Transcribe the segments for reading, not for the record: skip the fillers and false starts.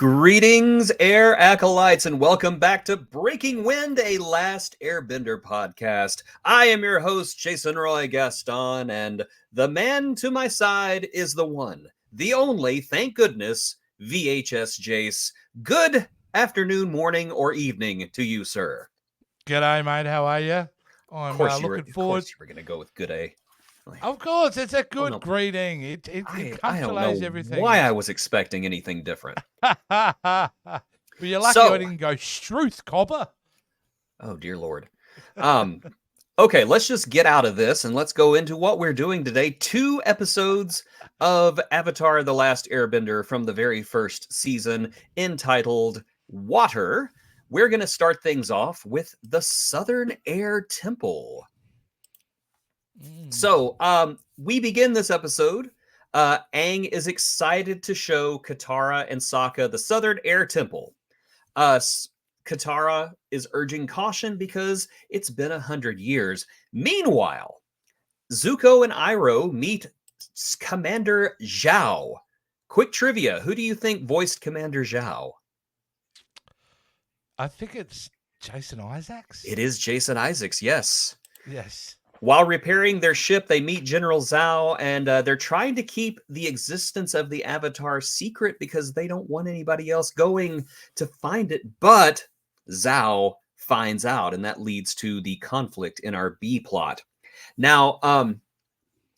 Greetings, Air Acolytes, and welcome back to Breaking Wind, a Last Airbender podcast. I am your host, Jason Roy Gaston, and the man to my side is the one, the only, thank goodness, VHS Jace. Good afternoon, morning, or evening to you, sir. G'day, mate. How are you? Of I'm course you looking forward. were going to go with good A. Of course, it's a Oh, good no. greeting. It I don't know punctuates everything. why I was expecting anything different. Well, you're lucky So- I didn't go Struth Copper. Oh, dear Lord. Okay, let's just get out of this and let's go into what we're doing today. 2 episodes of Avatar The Last Airbender from the very first season, entitled Water. We're going to start things off with the Southern Air Temple. So, we begin this episode. Aang is excited to show Katara and Sokka the Southern Air Temple. Katara is urging caution because it's been 100 years. Meanwhile, Zuko and Iroh meet Commander Zhao. Quick trivia: who do you think voiced Commander Zhao? I think it's Jason Isaacs. It is Jason Isaacs. Yes. Yes. While repairing their ship, they meet General Zhao, and they're trying to keep the existence of the Avatar secret because they don't want anybody else going to find it. But Zhao finds out, and that leads to the conflict in our B plot. Now,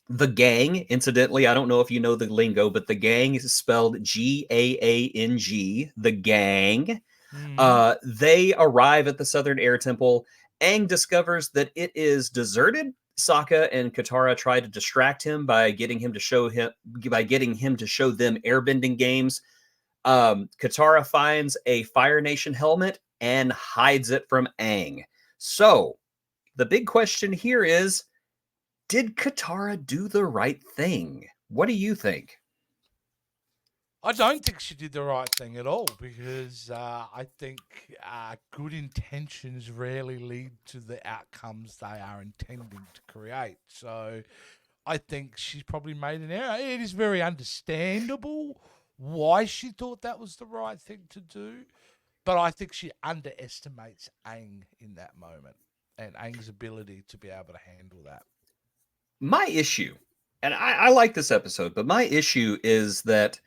the gang, incidentally, I don't know if you know the lingo, but the gang is spelled G-A-A-N-G, the gang. They arrive at the Southern Air Temple. Aang discovers that it is deserted. Sokka and Katara try to distract him by getting him to show them airbending games. Katara finds a Fire Nation helmet and hides it from Aang. So, the big question here is, did Katara do the right thing? What do you think? I don't think she did the right thing at all because I think good intentions rarely lead to the outcomes they are intending to create. So I think she's probably made an error. It is very understandable why she thought that was the right thing to do, but I think she underestimates Aang in that moment and Aang's ability to be able to handle that. My issue, and I like this episode, but my issue is that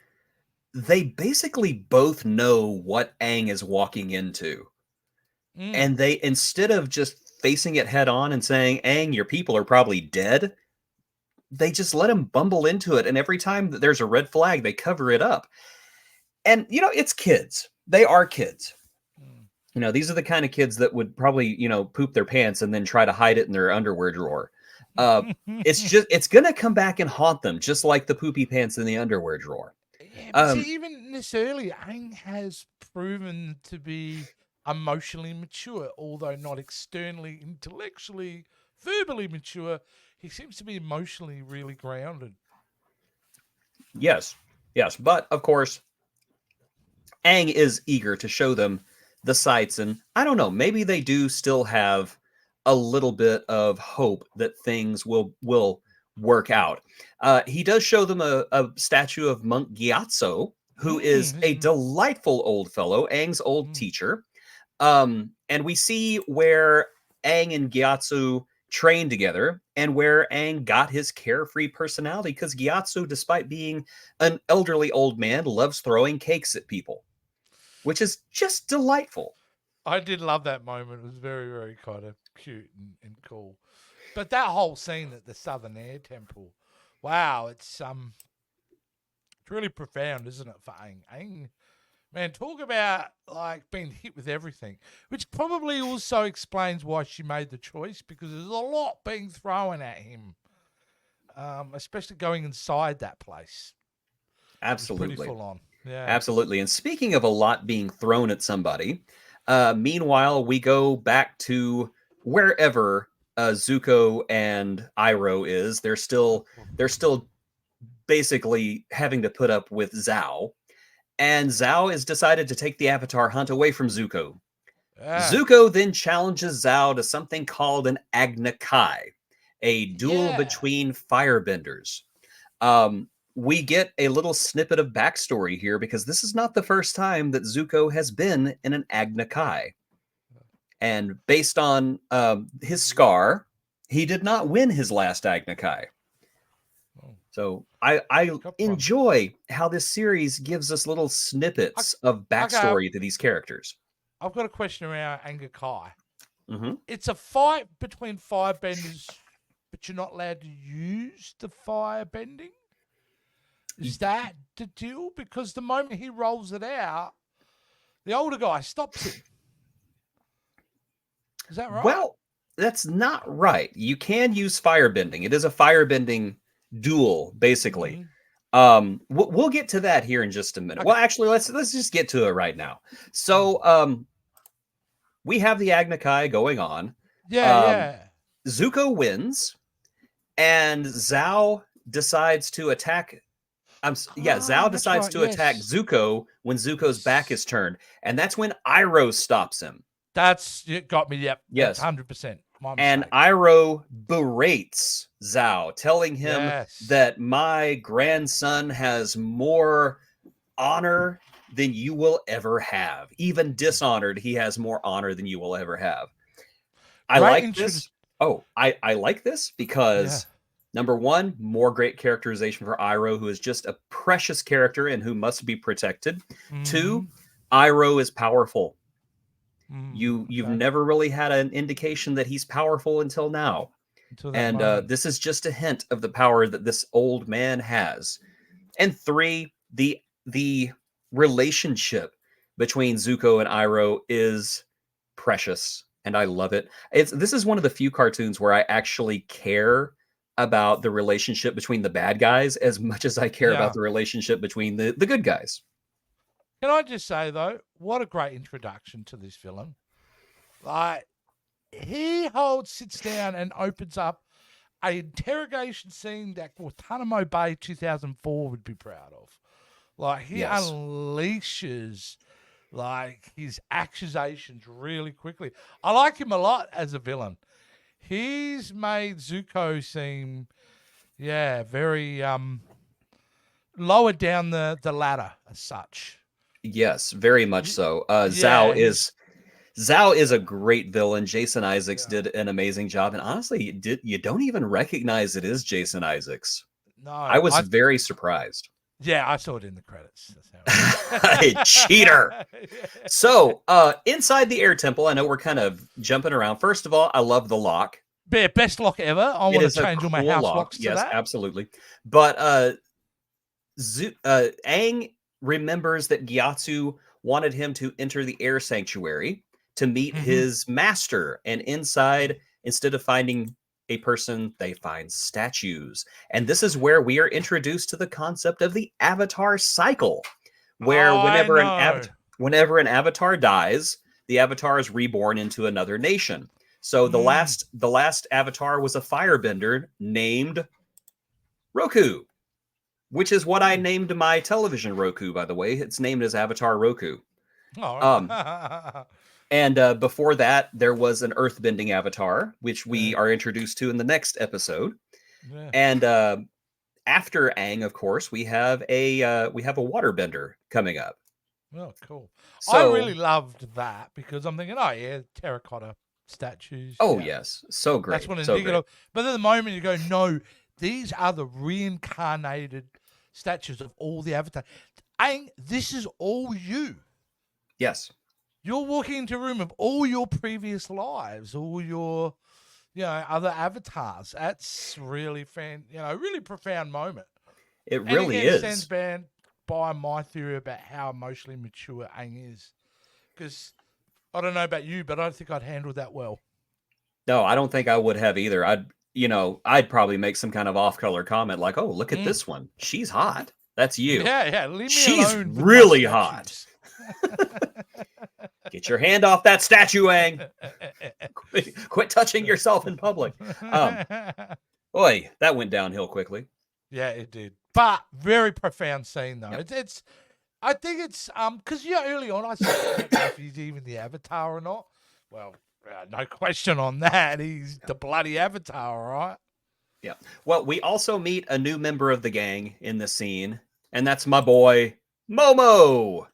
they basically both know what Aang is walking into. And they, instead of just facing it head on and saying, Aang, your people are probably dead, they just let him bumble into it. And every time that there's a red flag, they cover it up. And, it's kids. They are kids. These are the kind of kids that would probably, poop their pants and then try to hide it in their underwear drawer. It's going to come back and haunt them, just like the poopy pants in the underwear drawer. Yeah, but see, even this early, Aang has proven to be emotionally mature, although not externally, intellectually, verbally mature. He seems to be emotionally really grounded. Yes. But, of course, Aang is eager to show them the sights, and I don't know, maybe they do still have a little bit of hope that things will work out. He does show them a statue of Monk Gyatso, who is a delightful old fellow, Aang's old teacher. And we see where Aang and Gyatso trained together and where Aang got his carefree personality, because Gyatso, despite being an elderly old man, loves throwing cakes at people, which is just delightful. I did love that moment. It was very, very kind of cute and cool. But that whole scene at the Southern Air Temple, wow, it's really profound, isn't it, for Aang? Aang, man, talk about like being hit with everything, which probably also explains why she made the choice, because there's a lot being thrown at him, especially going inside that place. Absolutely. Pretty full on. Yeah. Absolutely. And speaking of a lot being thrown at somebody, meanwhile, we go back to wherever Zuko and Iroh is. They're still basically having to put up with Zhao. And Zhao has decided to take the Avatar hunt away from Zuko. Zuko then challenges Zhao to something called an Agna Kai, a duel between firebenders. we get a little snippet of backstory here because this is not the first time that Zuko has been in an Agna Kai. And based on his scar, he did not win his last Agna Kai. So I enjoy how this series gives us little snippets of backstory to these characters. I've got a question around Agna Kai. Mm-hmm. It's a fight between firebenders, but you're not allowed to use the firebending? Is that the deal? Because the moment he rolls it out, the older guy stops him. Is that right? Well, that's not right. You can use firebending. It is a firebending duel, basically. Mm-hmm. We'll get to that here in just a minute. Okay. Well, actually, let's just get to it right now. So, we have the Agna Kai going on. Yeah. Zuko wins, and Zhao decides to attack. Zhao decides to attack Zuko when Zuko's back is turned, and that's when Iroh stops him. It got me. Yep. Yes, 100%. And Iroh berates Zhao, telling him that my grandson has more honor than you will ever have. Even dishonored, he has more honor than you will ever have. I like this. I like this because number one, more great characterization for Iroh, who is just a precious character and who must be protected. Mm-hmm. 2, Iroh is powerful. You've never really had an indication that he's powerful until now. This is just a hint of the power that this old man has. And 3, the relationship between Zuko and Iroh is precious, and I love it. This is one of the few cartoons where I actually care about the relationship between the bad guys as much as I care about the relationship between the good guys. Can I just say, though, what a great introduction to this villain. Like, he sits down and opens up an interrogation scene that Guantanamo Bay 2004 would be proud of. Like, he unleashes, like, his accusations really quickly. I like him a lot as a villain. He's made Zuko seem, very lower down the ladder as such. Yes, very much so. Zhao is a great villain. Jason Isaacs did an amazing job, and honestly, you don't even recognize it is Jason Isaacs. No, I was very surprised. Yeah, I saw it in the credits. Cheater. So, inside the air temple, I know we're kind of jumping around. First of all, I love the lock. Best lock ever. I want to change all my house locks to that. Yes, absolutely. But Aang remembers that Gyatso wanted him to enter the air sanctuary to meet his master. And inside, instead of finding a person, they find statues. And this is where we are introduced to the concept of the Avatar cycle, where whenever an Avatar dies, the Avatar is reborn into another nation. So the last Avatar was a firebender named Roku, which is what I named my television Roku, by the way. It's named as Avatar Roku. And before that, there was an earthbending Avatar, which we are introduced to in the next episode. Yeah. And after Aang, of course, we have a waterbender coming up. Oh, cool! So, I really loved that because I'm thinking, terracotta statues. Oh yes, so great. That's what indicative. But at the moment, you go, no, these are the reincarnated statues of all the Avatars. Aang, this is all you. Yes. You're walking into a room of all your previous lives, all your, other avatars. That's really really profound moment. It really is. Stands by my theory about how emotionally mature Aang is. Because I don't know about you, but I don't think I'd handle that well. No, I don't think I would have either. I'd probably make some kind of off-color comment like, "Oh, look at this one. She's hot. That's you." Yeah. Leave me She's alone. She's really hot. Get your hand off that statue, Aang. Quit touching yourself in public. Boy, that went downhill quickly. Yeah, it did. But very profound scene, though. Yep. I think it's because early on I said if he's even the Avatar or not. Well, no question on that. He's the bloody Avatar, all right? Yeah. Well, we also meet a new member of the gang in this scene, and that's my boy Momo.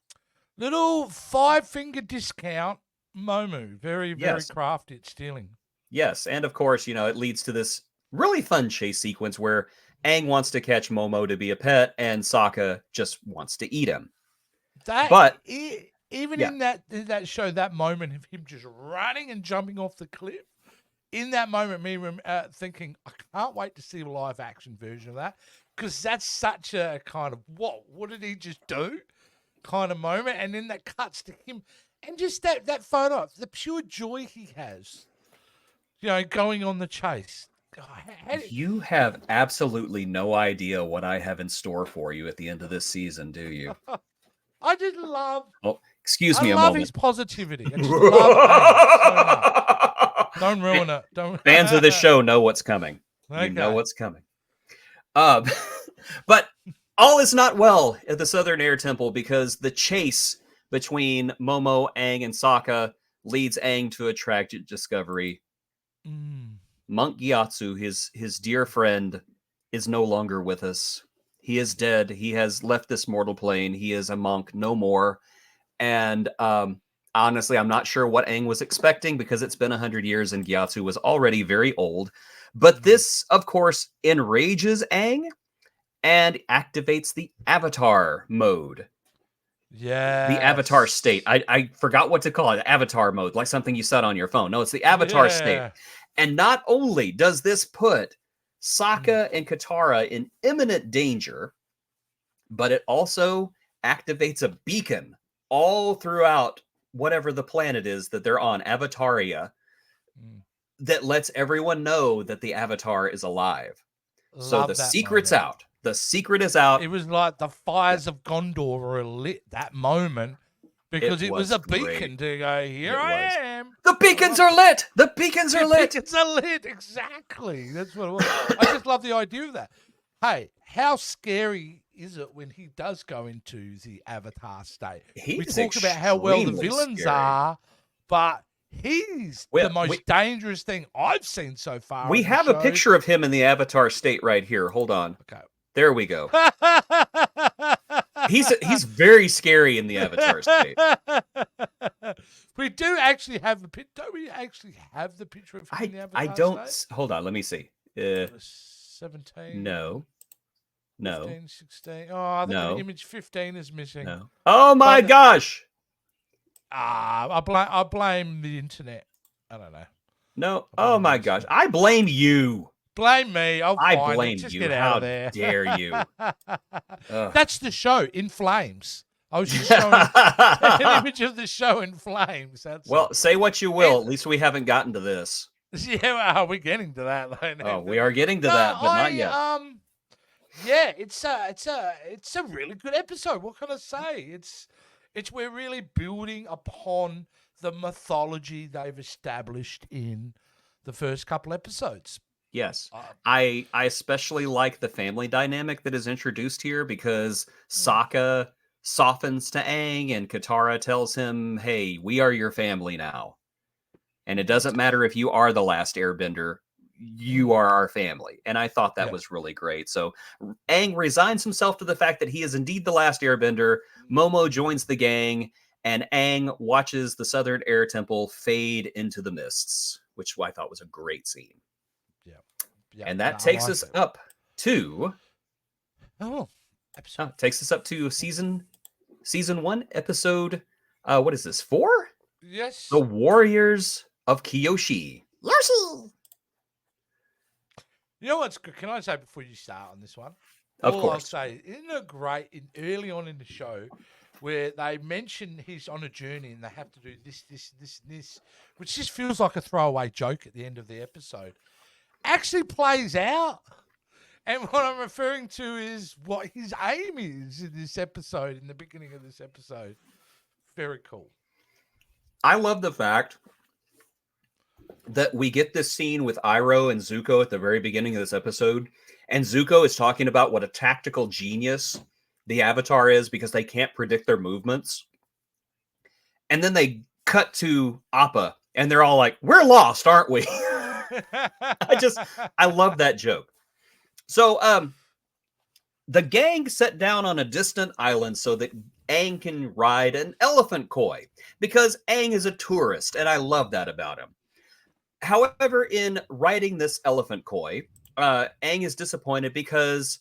Little five-finger discount, Momu. Very, very Yes. crafty at stealing. Yes, and of course, it leads to this really fun chase sequence where Aang wants to catch Momo to be a pet, and Sokka just wants to eat him. That But even yeah, in that show, that moment of him just running and jumping off the cliff. In that moment, me thinking, I can't wait to see a live action version of that, because that's such a kind of what did he just do kind of moment, and then that cuts to him, and just that photo, the pure joy he has, going on the chase. God, you have absolutely no idea what I have in store for you at the end of this season, do you? I just love. Oh, excuse I me a love moment. his positivity. I just love Aang so much. Don't ruin it. Don't. Fans of this show know what's coming. You know Okay. what's coming. Uh, but all is not well at the Southern Air Temple because the chase between Momo, Aang, and Sokka leads Aang to a tragic discovery. Mm. Monk Gyatso, his dear friend, is no longer with us. He is dead. He has left this mortal plane. He is a monk no more. And honestly, I'm not sure what Aang was expecting because it's been 100 years and Gyatso was already very old. But this, of course, enrages Aang and activates the Avatar mode. The Avatar state. Yes. I forgot what to call it. Avatar mode, like something you set on your phone. No, it's the Avatar state. Yeah. And not only does this put Mm. Sokka and Katara in imminent danger, but it also activates a beacon all throughout whatever the planet is that they're on, Avataria, Mm. that lets everyone know that the Avatar is alive. So the Love that secret's moment. out. The secret is out. It was like the fires of Gondor were lit that moment, because it was a beacon to go, here It I was. am. The beacons are lit. The beacons are The lit. beacons are lit. Exactly. That's what it was. I just love the idea of that. Hey, how scary is it when he does go into the Avatar state? We He's talk about how well the extremely villains scary. are, but he's the most dangerous thing I've seen so far. We have a picture of him in the Avatar state right here. Hold on. Okay. There we go. He's very scary in the Avatar state. We do actually have the picture. Don't we actually have the picture of him in the Avatar I don't. state? Hold on. Let me see. 17. No. 15, 16. Oh, I think image 15 is missing. No. Oh my gosh. I blame the internet. I don't know. No. Oh my gosh. I blame you. Blame me. I blame Just you. get out How of there. dare you? That's the show, In Flames. I was just showing an image of the show in flames. Say what you will. At least we haven't gotten to this. Yeah, well, we're getting to that. Oh, we are getting to that, but not yet. Yeah, it's a really good episode. What can I say? We're really building upon the mythology they've established in the first couple episodes. Yes. I especially like the family dynamic that is introduced here because Sokka softens to Aang and Katara tells him, hey, we are your family now. And it doesn't matter if you are the last airbender, you are our family. And I thought that was really great. So Aang resigns himself to the fact that he is indeed the last airbender. Momo joins the gang, and Aang watches the Southern Air Temple fade into the mists, which I thought was a great scene. Yeah. And that takes us up to takes us up to season 1, episode what is this, 4? Yes. The Warriors of Kyoshi. Yoshi. You know what's good? Can I say before you start on this one? Of course. I'll say, isn't it great early on in the show where they mention he's on a journey and they have to do this, which just feels like a throwaway joke at the end of the episode, actually plays out. And what I'm referring to is what his aim is in this episode, in the beginning of this episode. Very cool. I love the fact that we get this scene with Iroh and Zuko at the very beginning of this episode, and Zuko is talking about what a tactical genius the Avatar is because they can't predict their movements. And then they cut to Appa, and they're all like, we're lost, aren't we? I love that joke. So the gang set down on a distant island so that Aang can ride an elephant koi because Aang is a tourist, and I love that about him. However, in riding this elephant koi, Aang is disappointed because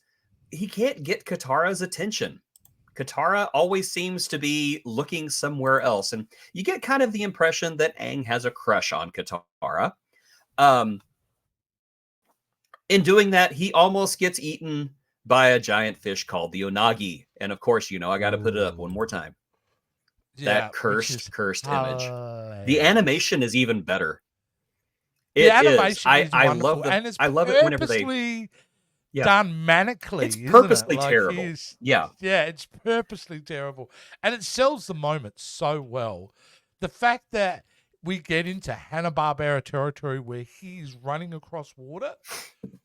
he can't get Katara's attention. Katara always seems to be looking somewhere else, and you get kind of the impression that Aang has a crush on Katara. Um, in doing that, he almost gets eaten by a giant fish called the Unagi. And of course, I got to put it up one more time. Yeah, That which is cursed image. The hilarious. animation is even better. The It is. animation is I love wonderful, the and it's I love it whenever they purposely yeah. done It's manically, isn't it? purposely Like terrible. he's Yeah. yeah, it's purposely terrible, and it sells the moment so well. The fact that we get into Hanna-Barbera territory where he's running across water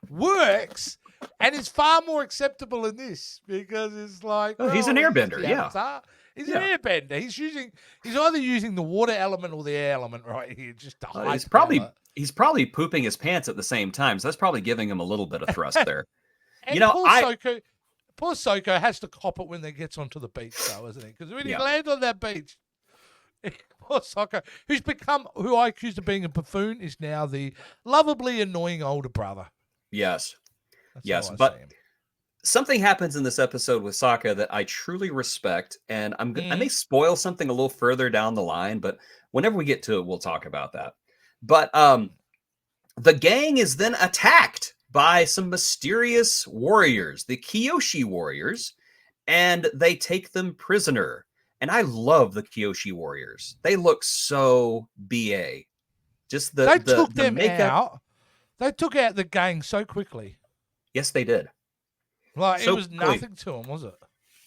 works, and is far more acceptable in this because it's like, Oh, he's an well, this is airbender. the Yeah. Avatar. He's an Yeah. airbender. He's either using the water element or the air element right here, just to He's hightail it. probably pooping his pants at the same time. So that's probably giving him a little bit of thrust there. And I poor Soko has to cop it when they gets onto the beach, though, isn't he? Because when he yeah. lands on that beach, poor Soko, who I accused of being a buffoon, is now the lovably annoying older brother. Yes. That's Yes, how I but see him. something happens in this episode with Sokka that I truly respect, and I may Mhm. spoil something a little further down the line, but whenever we get to it, we'll talk about that. But the gang is then attacked by some mysterious warriors, the Kyoshi warriors, and they take them prisoner. And I love the Kyoshi warriors. They look so BA. Just They took the them makeup. out. They took out the gang so quickly. Yes, they did. Like, it So was quickly. nothing to him, was it?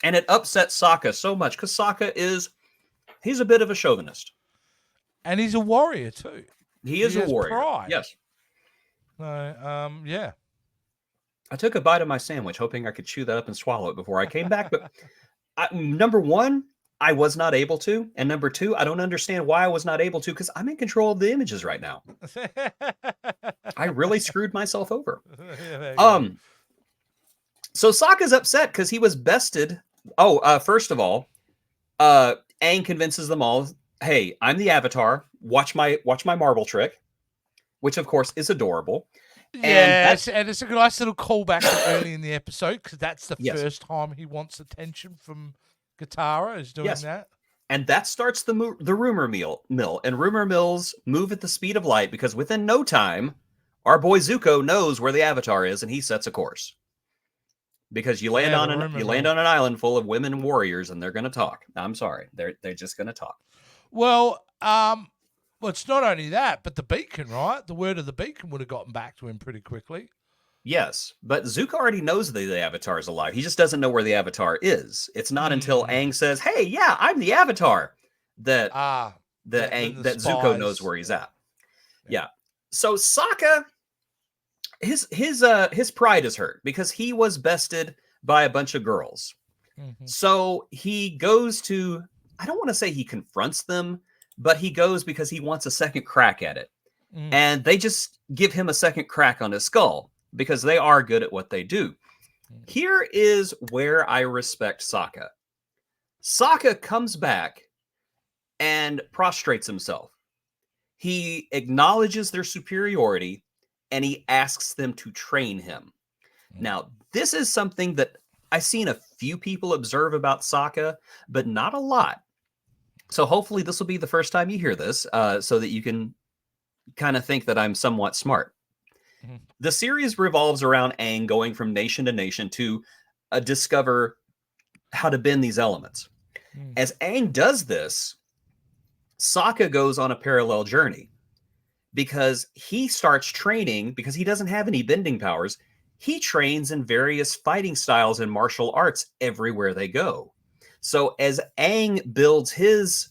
And it upset Sokka so much because Sokka he's a bit of a chauvinist. And he's a warrior, too. He is a has warrior. pride. Yes. So, yeah. I took a bite of my sandwich, hoping I could chew that up and swallow it before I came back. But number one, I was not able to. And number two, I don't understand why I was not able to because I'm in control of the images right now. I really screwed myself over. So Sokka's upset because he was bested. First of all, Aang convinces them all, hey, I'm the Avatar. Watch my marble trick, which of course is adorable. Yes, and it's a nice little callback to early in the episode because that's the Yes. first time he wants attention from Katara is doing that. And that starts the rumor mill. And rumor mills move at the speed of light because within no time, our boy Zuko knows where the Avatar is and he sets a course. Because you land on an island full of women warriors and they're going to talk. I'm sorry, they're just going to talk. Well, it's not only that, but the beacon, right? The word of the beacon would have gotten back to him pretty quickly. Yes, but Zuko already knows that the Avatar is alive. He just doesn't know where the Avatar is. It's not until Aang says, "Hey, yeah, I'm the Avatar," that Zuko knows where he's at. Yeah. So Sokka, his pride is hurt because he was bested by a bunch of girls. Mm-hmm. So he goes to, I don't want to say he confronts them, but he goes because he wants a second crack at it. And they just give him a second crack on his skull because they are good at what they do. Here is where I respect Sokka. Sokka comes back and prostrates himself. He acknowledges their superiority and he asks them to train him. Now, this is something that I've seen a few people observe about Sokka, but not a lot. So hopefully this will be the first time you hear this, so that you can kind of think that I'm somewhat smart. The series revolves around Aang going from nation to nation to discover how to bend these elements. As Aang does this, Sokka goes on a parallel journey because he starts training because he doesn't have any bending powers. He trains in various fighting styles and martial arts everywhere they go. So as Aang builds his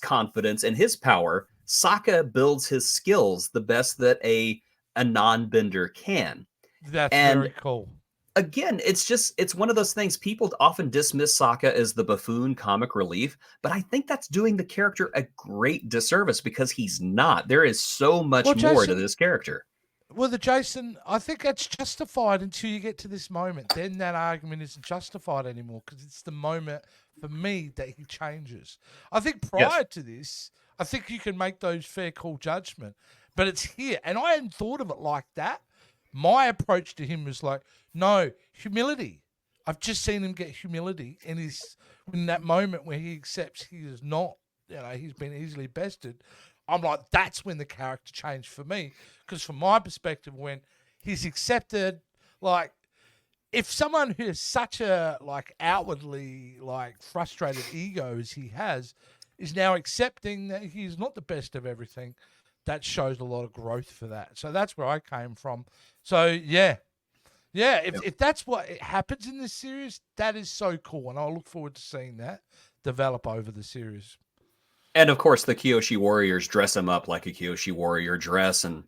confidence and his power, Sokka builds his skills the best that a non-bender can. That's very cool. Again, it's one of those things. People often dismiss Sokka as the buffoon comic relief, but I think that's doing the character a great disservice because he's not. There is so much more to this character. Well, the Jason, I think that's justified until you get to this moment. Then that argument isn't justified anymore because it's the moment for me that he changes. I think Yes. prior to this, I think you can make those fair call judgment, but it's here, and I hadn't thought of it like that. My approach to him was like, no, humility. I've just seen him get humility in that moment where he accepts he is not, he's been easily bested. I'm like, that's when the character changed for me. Because from my perspective, when he's accepted, like, if someone who has such a like outwardly like frustrated ego as he has is now accepting that he's not the best of everything, that shows a lot of growth for that. So that's where I came from. So yeah. Yeah, if that's what happens in this series, that is so cool. And I'll look forward to seeing that develop over the series. And of course, the Kyoshi Warriors dress him up like a Kyoshi Warrior dress and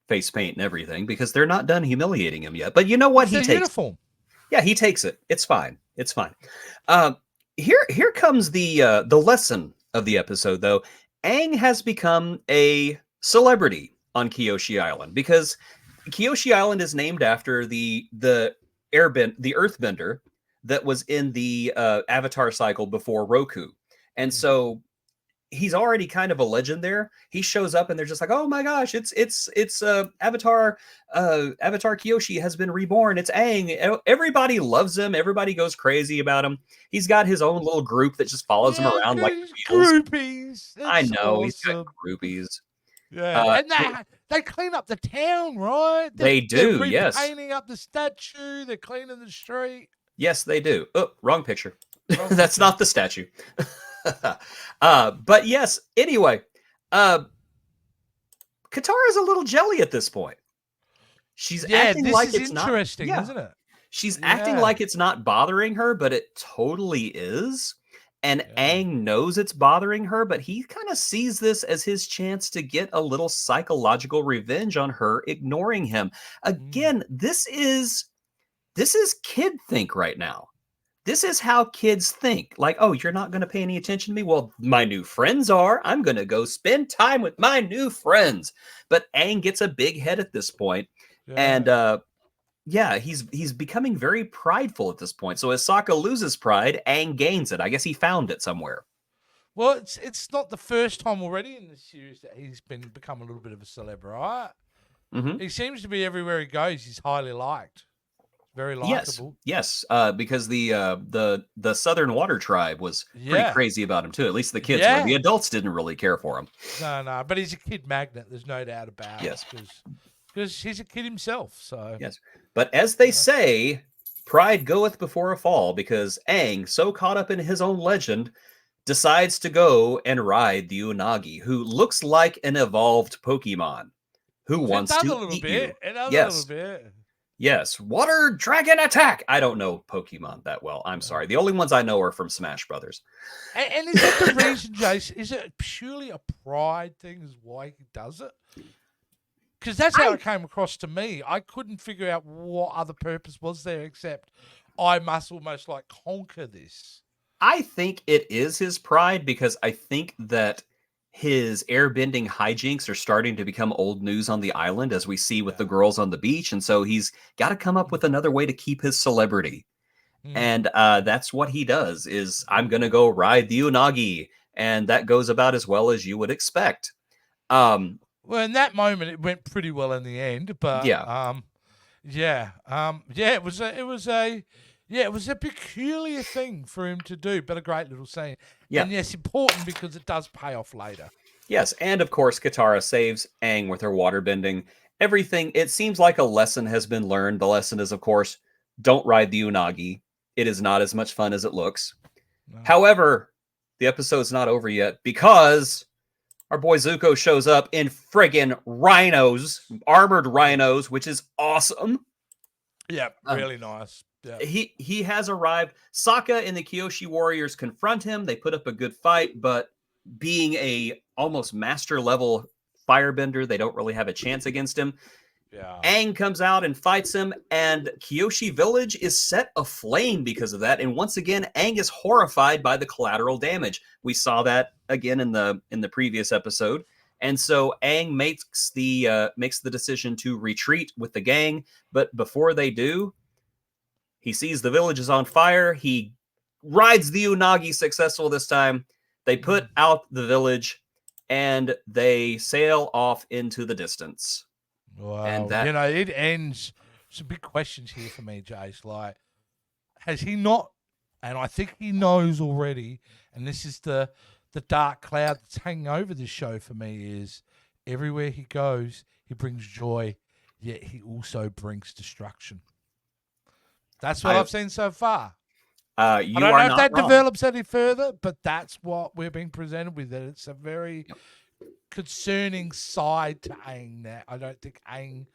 face paint and everything because they're not done humiliating him yet. But you know what? It's their uniform. Yeah, he takes it. It's fine. It's fine. Here comes the lesson of the episode, though. Aang has become a celebrity on Kyoshi Island because Kyoshi Island is named after the Earthbender that was in the Avatar cycle before Roku, and so he's already kind of a legend there. He shows up and they're just like, "Oh my gosh, it's Avatar Avatar Kyoshi has been reborn. It's Aang." Everybody loves him. Everybody goes crazy about him. He's got his own little group that just follows him around like the Beatles. Groupies. It's I know awesome. he's got groupies. Yeah, and they clean up the town, right? They do, they're yes. Painting up the statue. They're cleaning the street. Yes, they do. Oh, wrong picture. That's not the statue. But yes, anyway, Katara's a little jelly at this point. She's acting this like is it's interesting, not, isn't it? She's acting like it's not bothering her, but it totally is. And Aang knows it's bothering her, but he kind of sees this as his chance to get a little psychological revenge on her ignoring him. Again, this is kid think right now. This is how kids think. Like, oh, you're not going to pay any attention to me? Well, my new friends are. I'm going to go spend time with my new friends. But Aang gets a big head at this point. And he's becoming very prideful at this point. So as Sokka loses pride, Aang gains it. I guess he found it somewhere. Well, it's not the first time already in the series that he's become a little bit of a celeb, right? Mm-hmm. He seems to be everywhere he goes. He's highly liked. Very likable. Yes. Because the Southern Water Tribe was pretty crazy about him too. At least the kids were. The adults didn't really care for him. No. But he's a kid magnet. There's no doubt about it. Because he's a kid himself. So yes. But as they say, pride goeth before a fall. Because Aang, so caught up in his own legend, decides to go and ride the Unagi, who looks like an evolved Pokemon, who wants to eat you. Yes. Yes, water dragon attack. I don't know Pokemon that well. I'm sorry. The only ones I know are from Smash Brothers. And is that the reason, Jason? Is it purely a pride thing? Is why he does it? Because that's how it came across to me. I couldn't figure out what other purpose was there except I must almost like conquer this. I think it is his pride because I think that his airbending hijinks are starting to become old news on the island, as we see with the girls on the beach. And so he's got to come up with another way to keep his celebrity. And that's what he does is I'm going to go ride the Unagi. And that goes about as well as you would expect. Well, in that moment, it went pretty well in the end, but it was a peculiar thing for him to do, but a great little scene. Yeah. And yes, important because it does pay off later. Yes, and of course, Katara saves Aang with her waterbending. Everything, it seems like a lesson has been learned. The lesson is, of course, don't ride the Unagi. It is not as much fun as it looks. No. However, the episode's not over yet because our boy Zuko shows up in friggin' rhinos, armored rhinos, which is awesome. Yeah, really nice. Yeah. He has arrived. Sokka and the Kyoshi Warriors confront him. They put up a good fight, but being a almost master level firebender, they don't really have a chance against him. Yeah. Aang comes out and fights him, and Kyoshi Village is set aflame because of that. And once again, Aang is horrified by the collateral damage. We saw that again in the previous episode. And so Aang makes the decision to retreat with the gang. But before they do, he sees the village is on fire. He rides the Unagi successful this time. They put out the village and they sail off into the distance. And Wow. that It ends. Some big questions here for me, Jace. Like, has he not? And I think he knows already. And this is the dark cloud that's hanging over this show for me. Is everywhere he goes, he brings joy, yet he also brings destruction. That's what I've seen so far. I you don't are know if not that wrong. develops any further, but that's what we're being presented with. That it's a very concerning side to Aang. That I don't think Aang.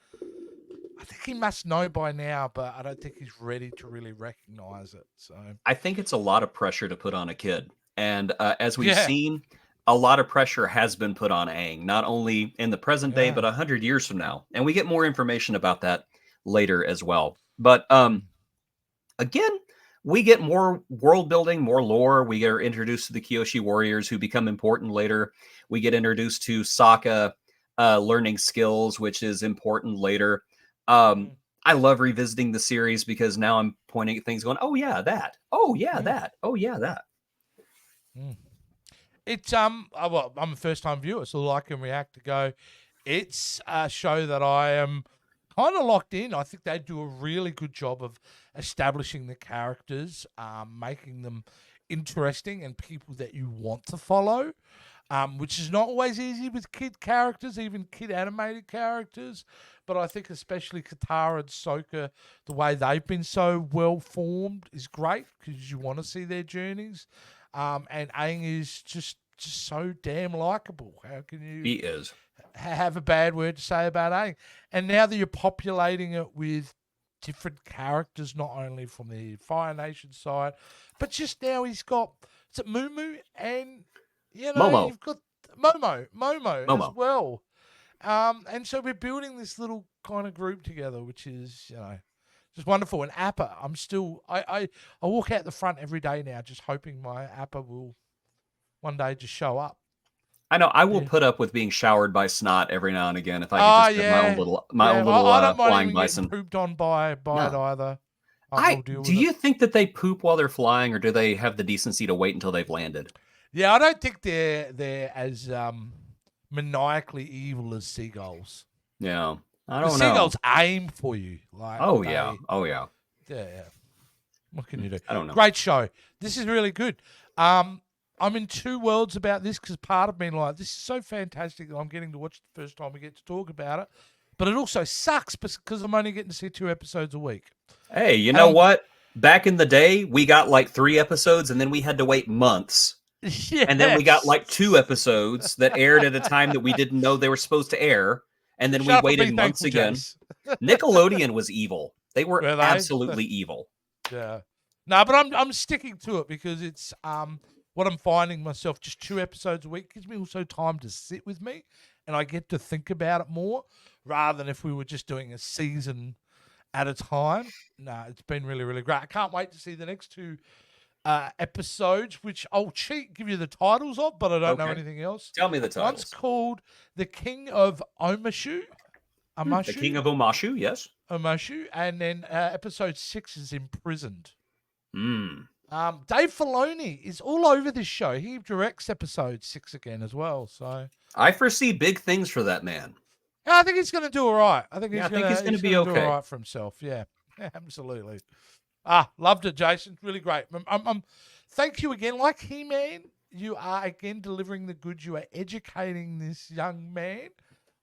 I think he must know by now, but I don't think he's ready to really recognize it. So I think it's a lot of pressure to put on a kid. And as we've yeah, seen, a lot of pressure has been put on Aang, not only in the present day, yeah. but 100 years from now. And we get more information about that later as well. But again, we get more world building, more lore. We are introduced to the Kyoshi warriors who become important later. We get introduced to Sokka learning skills, which is important later. I love revisiting the series because now I'm pointing at things going, oh yeah, that. Oh yeah, that. Oh yeah, that. It's well, I'm a first time viewer, so I can react to go. It's a show that I am kind of locked in. I think they do a really good job of establishing the characters, making them interesting and people that you want to follow. Which is not always easy with kid characters, even kid animated characters. But I think especially Katara and Sokka, the way they've been so well formed is great because you want to see their journeys. And Aang is just so damn likable. How can you He is. have a bad word to say about Aang? And now that you're populating it with different characters, not only from the Fire Nation side, but just now he's got, is it Moo and Momo. you've got Momo as Momo. well. And so we're building this little kind of group together, which is, just wonderful. And Appa, I'm still, I walk out the front every day now, just hoping my Appa will one day just show up. I know I will Yeah. put up with being showered by snot every now and again if I could Oh just have my own yeah, little yeah. I don't mind flying even getting bison. pooped on by it No. either. I'll deal Do with it. you think that they poop while they're flying, or do they have the decency to wait until they've landed? Yeah, I don't think they're as maniacally evil as seagulls. Yeah, I The don't know. seagulls aim for you, like Oh yeah, oh yeah. yeah. What can you do? I don't know. Great show. This is really good. I'm in two worlds about this because part of me like this is so fantastic that I'm getting to watch the first time we get to talk about it, but it also sucks because I'm only getting to see 2 episodes a week. Hey, you know what? Back in the day, we got like 3 episodes, and then we had to wait months. Yes. And then we got like 2 episodes that aired at a time that we didn't know they were supposed to air. And then we Shut up and waited be months thankful, again. Jace. Nickelodeon was evil. They were Were they? absolutely evil. Yeah. No, but I'm sticking to it because it's what I'm finding myself just 2 episodes a week gives me also time to sit with me and I get to think about it more rather than if we were just doing a season at a time. No, it's been really, really great. I can't wait to see the next 2 episodes, which I'll give you the titles of, but I don't know anything else. Tell me the titles. One's called The King of Omashu. The King of Omashu, yes. Omashu, and then episode 6 is Imprisoned. Hmm. Dave Filoni is all over this show. He directs episode 6 again as well. So I foresee big things for that man. I think he's going to do all right. I think he's going to be do okay. all right for himself. Yeah, absolutely. Loved it, Jason. Really great. Thank you again. Like He-Man, you are again delivering the goods. You are educating this young man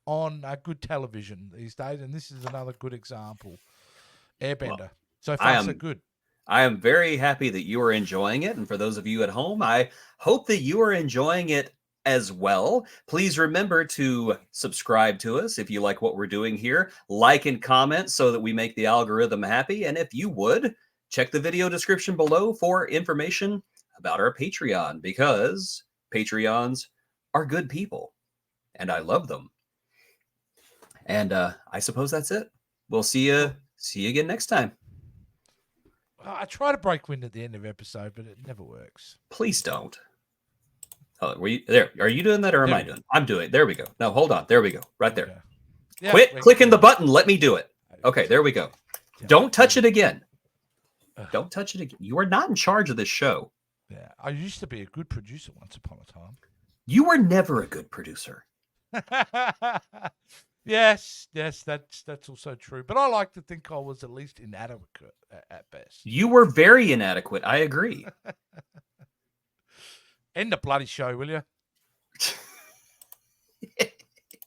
on good television these days, and this is another good example. Airbender. Well, so far, so good. I am very happy that you are enjoying it. And for those of you at home, I hope that you are enjoying it as well. Please remember to subscribe to us if you like what we're doing here. Like and comment so that we make the algorithm happy. And if you would, check the video description below for information about our Patreon, because Patreons are good people and I love them. And I suppose that's it. We'll see you again next time. I try to break wind at the end of episode, but it never works. Please don't. Oh, were you there? Are you doing that or am There I we go. doing it? I'm doing it. There we go. No, hold on. There we go. Right there. Okay. Yeah, Quit clicking the button. Let me do it. Okay, there we go. Yeah, Don't touch there it again. Ugh. Don't touch it again. You are not in charge of this show. Yeah, I used to be a good producer once upon a time. You were never a good producer. Yes, that's also true. But I like to think I was at least inadequate at best. You were very inadequate. I agree. End the bloody show, will you?